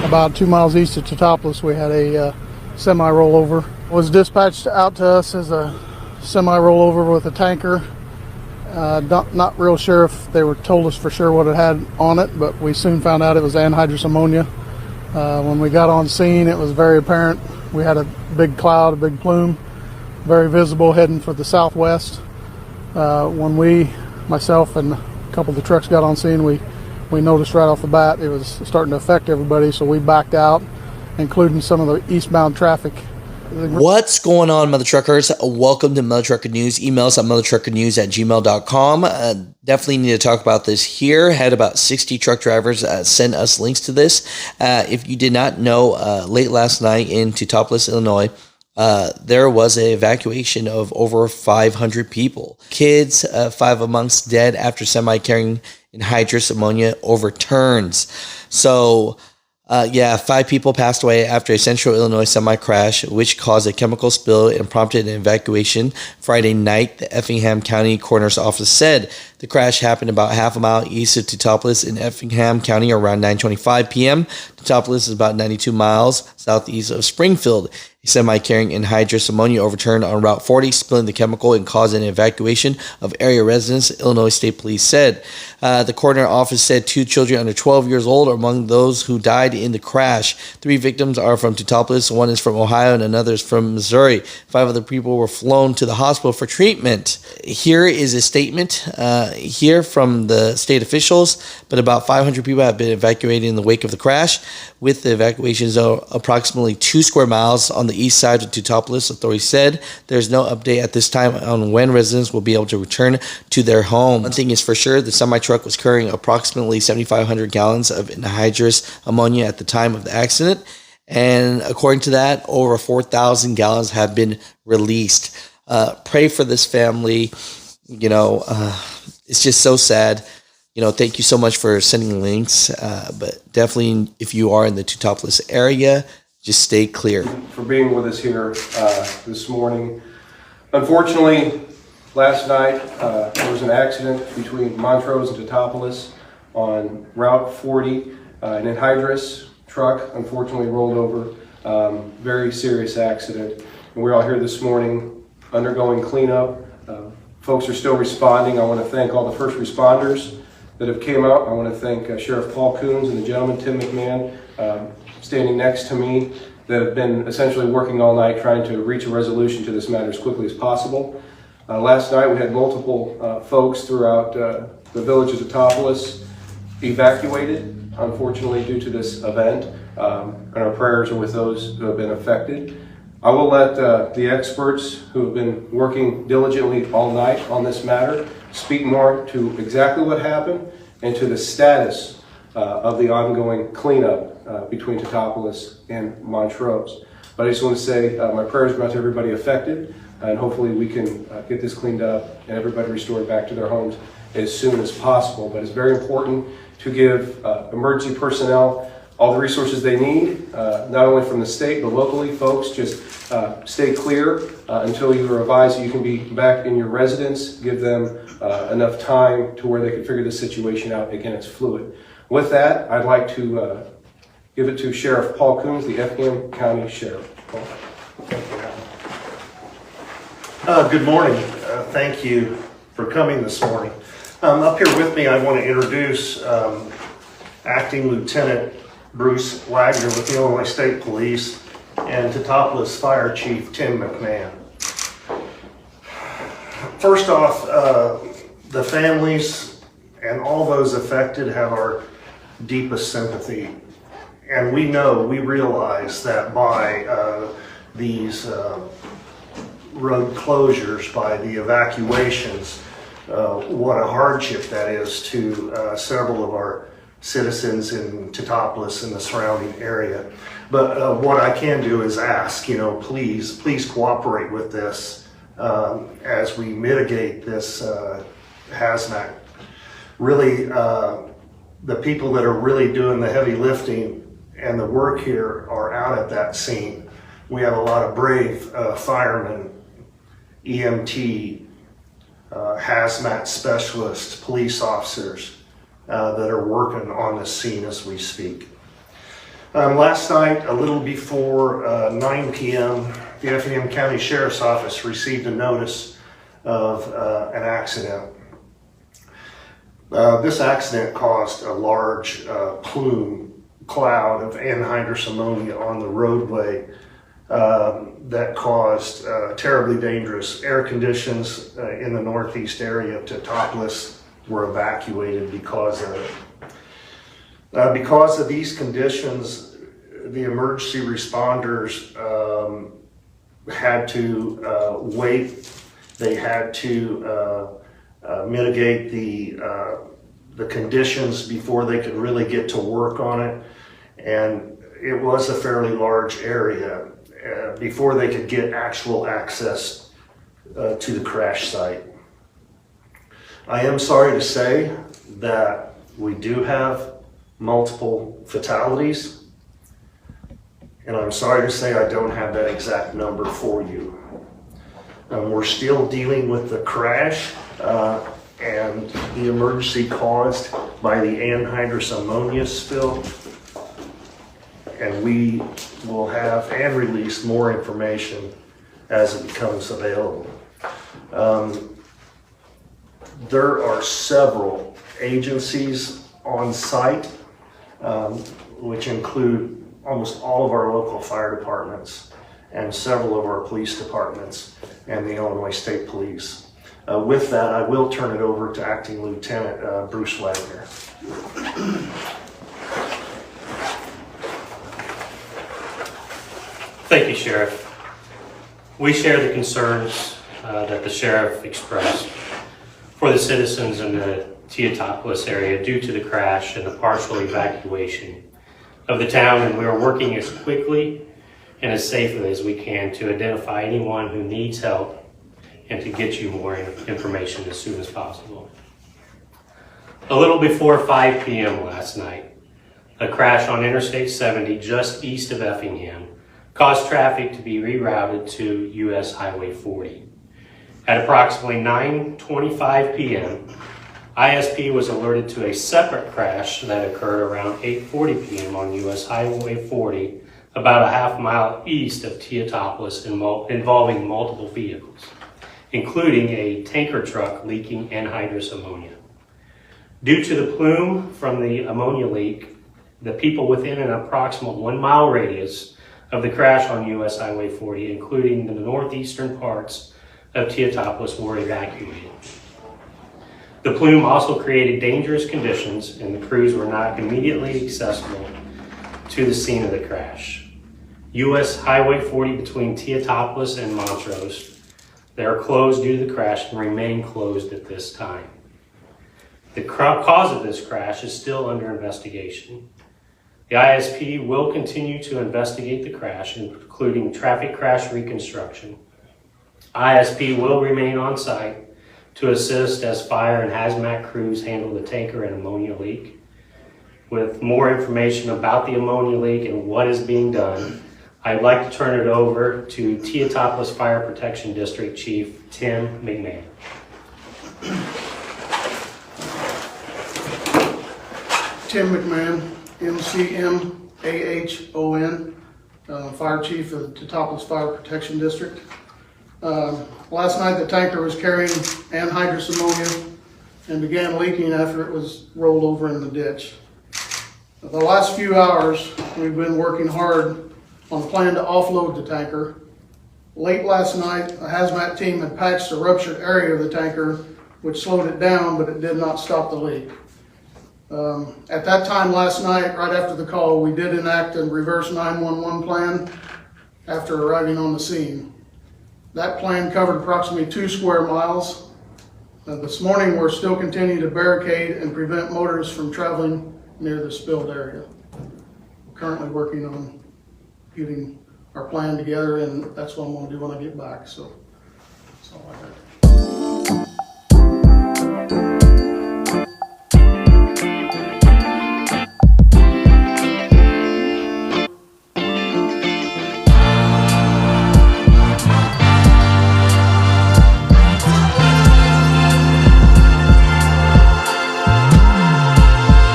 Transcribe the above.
About 2 miles east of Teutopolis, we had a semi rollover. It was dispatched out to us as a semi rollover with a tanker. Not real sure if they were told us for sure what it had on it, but we soon found out it was anhydrous ammonia. When we got on scene, it was very apparent. We had a big cloud, a big plume, very visible, heading for the southwest. When myself and a couple of the trucks got on scene, we noticed right off the bat it was starting to affect everybody, so we backed out, including some of the eastbound traffic. What's going on, Mutha Truckers? Welcome to Mutha Trucker News. Email us at muthatruckernews@gmail.com. Definitely need to talk about this here. Had about 60 truck drivers send us links to this. If you did not know, late last night in Teutopolis, Illinois, there was an evacuation of over 500 people. Kids, 5 amongst dead after semi-carrying anhydrous ammonia overturns. So, 5 people passed away after a central Illinois semi-crash, which caused a chemical spill and prompted an evacuation Friday night, the Effingham County Coroner's Office said. The crash happened about half a mile east of Teutopolis in Effingham County around 9:25 p.m. Teutopolis is about 92 miles southeast of Springfield. A semi-carrying anhydrous ammonia overturned on Route 40, spilling the chemical and causing an evacuation of area residents, Illinois State Police said. The coroner office said 2 children under 12 years old are among those who died in the crash. 3 victims are from Teutopolis, 1 is from Ohio, and another is from Missouri. 5 other people were flown to the hospital for treatment. Here is a statement here from the state officials, but about 500 people have been evacuated in the wake of the crash, with the evacuations of approximately 2 square miles on the east side of Teutopolis, authorities said. There's no update at this time on when residents will be able to return to their home. One thing is for sure, the semi-truck was carrying approximately 7,500 gallons of anhydrous ammonia at the time of the accident, and according to that, over 4,000 gallons have been released. Pray for this family. It's just so sad. Thank you so much for sending links, but definitely if you are in the Teutopolis area, just stay clear. For being with us here this morning. Unfortunately, last night there was an accident between Montrose and Teutopolis on Route 40. An anhydrous truck unfortunately rolled over. Very serious accident. And we're all here this morning undergoing cleanup. Folks are still responding. I want to thank all the first responders that have came out. I want to thank Sheriff Paul Coons and the gentleman, Tim McMahon, standing next to me, that have been essentially working all night trying to reach a resolution to this matter as quickly as possible. Last night we had multiple folks throughout the village of Teutopolis evacuated, unfortunately, due to this event, and our prayers are with those who have been affected. I will let the experts who have been working diligently all night on this matter speak more to exactly what happened and to the status of the ongoing cleanup between Teutopolis and Montrose. But I just want to say my prayers go out to everybody affected, and hopefully we can get this cleaned up and everybody restored back to their homes as soon as possible. But it's very important to give emergency personnel all the resources they need, not only from the state, but locally. Folks, just stay clear until you are advised that you can be back in your residence. Give them enough time to where they can figure this situation out. Again, it's fluid. With that, I'd like to give it to Sheriff Paul Coons, the Effingham County Sheriff. Paul. Good morning. Thank you for coming this morning. Up here with me, I want to introduce Acting Lieutenant Bruce Wagner with the Illinois State Police and Teutopolis Fire Chief Tim McMahon. First off, the families and all those affected have our deepest sympathy. And we realize that by these road closures, by the evacuations, what a hardship that is to several of our citizens in Teutopolis and the surrounding area. But what I can do is ask, please cooperate with this as we mitigate this hazmat. Really, the people that are really doing the heavy lifting and the work here are out at that scene. We have a lot of brave firemen, EMT, hazmat specialists, police officers that are working on the scene as we speak. Last night, a little before 9 p.m., the Effingham County Sheriff's Office received a notice of an accident. This accident caused a large plume cloud of anhydrous ammonia on the roadway that caused terribly dangerous air conditions in the northeast area of Teutopolis were evacuated because of it. Because of these conditions, the emergency responders had to wait. They had to mitigate the conditions before they could really get to work on it. And it was a fairly large area before they could get actual access to the crash site. I am sorry to say that we do have multiple fatalities, and I'm sorry to say I don't have that exact number for you. We're still dealing with the crash and the emergency caused by the anhydrous ammonia spill, and we will have and release more information as it becomes available. There are several agencies on site, which include almost all of our local fire departments and several of our police departments and the Illinois State Police. With that, I will turn it over to Acting Lieutenant Bruce Wagner. Thank you, Sheriff. We share the concerns that the Sheriff expressed for the citizens in the Teutopolis area due to the crash and the partial evacuation of the town, and we are working as quickly and as safely as we can to identify anyone who needs help and to get you more information as soon as possible. A little before 5 p.m. last night, a crash on Interstate 70 just east of Effingham caused traffic to be rerouted to US Highway 40. At approximately 9:25 p.m., ISP was alerted to a separate crash that occurred around 8:40 p.m. on US Highway 40, about a half mile east of Teutopolis, involving multiple vehicles, including a tanker truck leaking anhydrous ammonia. Due to the plume from the ammonia leak, the people within an approximate 1 mile radius of the crash on US Highway 40, including the northeastern parts of Teutopolis, were evacuated. The plume also created dangerous conditions, and the crews were not immediately accessible to the scene of the crash. US Highway 40 between Teutopolis and Montrose, they are closed due to the crash and remain closed at this time. The cause of this crash is still under investigation. The ISP will continue to investigate the crash, including traffic crash reconstruction. ISP will remain on site to assist as fire and hazmat crews handle the tanker and ammonia leak. With more information about the ammonia leak and what is being done, I'd like to turn it over to Teutopolis Fire Protection District Chief Tim McMahon. Tim McMahon, MCMAHON, Fire Chief of the Teutopolis Fire Protection District. Last night the tanker was carrying anhydrous ammonia and began leaking after it was rolled over in the ditch. The last few hours we've been working hard on a plan to offload the tanker. Late last night a hazmat team had patched a ruptured area of the tanker, which slowed it down, but it did not stop the leak. At that time last night, right after the call, we did enact a reverse 911 plan after arriving on the scene. That plan covered approximately 2 square miles. This morning, we're still continuing to barricade and prevent motorists from traveling near the spilled area. We're currently working on getting our plan together, and that's what I'm going to do when I get back. So that's all I got.